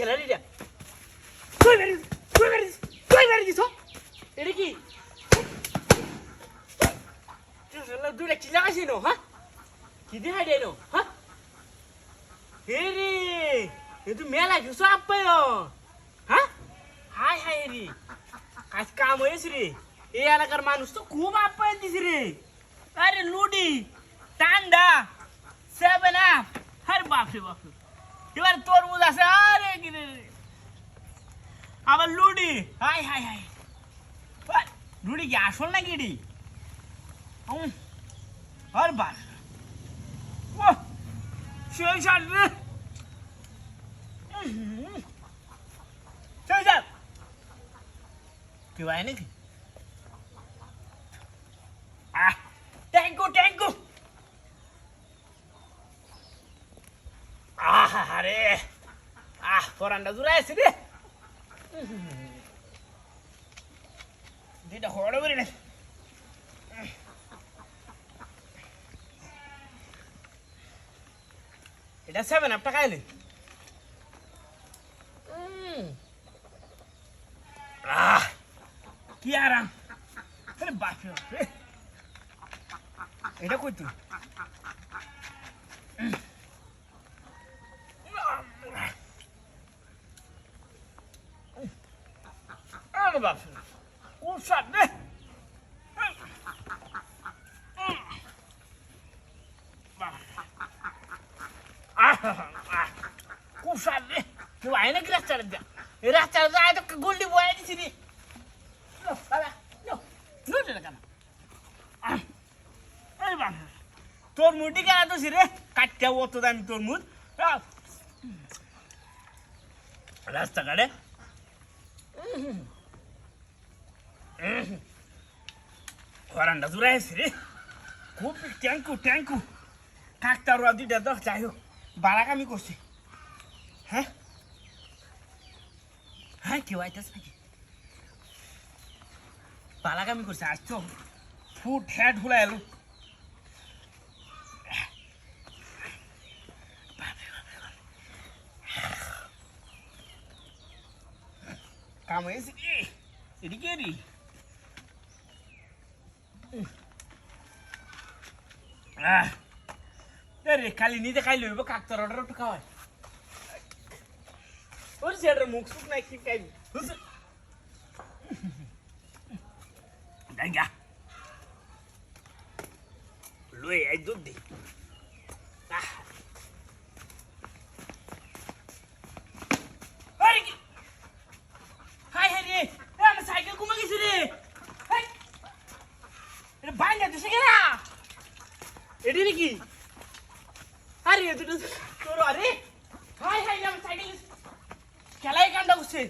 গ্যালারিটা কই বেরি দিছ এটা কি দুইটা কি লাগাইছি নো হ্যাঁ কি দেখাই দেয় নো হ্যাঁ হে রে এ তো মেলা কিছু আপ্পায় হ্যাঁ হাই হাই রে কাজ কাম হয়েছে রে এই এলাকার মানুষ তো খুব আপ্যায়ন দিছে রে আরে লুডি টান্ডা 7 আপ আরে বাপরে বাপরে এবার তরমুজ আছে আরে কি রে আবার Ledo high high high Ledo কি আসল নাকি রে আর বাস ও সেই সাল রে সেই সাল কেউ আয় নাকি ট্যাঙ্কু আরে পরানটা জোড়ায় আছে রে দুইটা হড় করে না এটা 7 আপ টাকা এলে কি আরাম আরে বাপরে এটা কই তুই আরে বাপরে খুব স্বাদ রে খুব স্বাদ রে কেউ আয় নাকি রাস্তাটা দেখ এই রাস্তাটা যায় তো গোল্ডি বয়ে দিছি রে তোর মুটি কেন তো রে কাটতে অত দামি তোর মুড রাস্তা কাটে বারান্দা জোড়া এসে রে খুব ট্যাঙ্কু কাকতার দুইটা তো যাই হোক বাড়াকামি করছে হ্যাঁ হ্যাঁ কেউ আইতেছে নাকি বালাকামি করছে আজ তো ফুট হেড হুলা এলো কাম হয়েছে এদিকে রে রে খালি নিজে খাই লইব কাকতার অর্ডার একটু খাওয়াই ওর সেটার মুখ সুখ নাই কি খাইবি Đánh ra lùi anh giúp đi hai hai đi mà xài cái cũng mấy cái gì đi bán nhà tôi sẽ cái nào đi đi gì hai đi tôi rồi đi hai hai năm xài cái cái này can đâu xí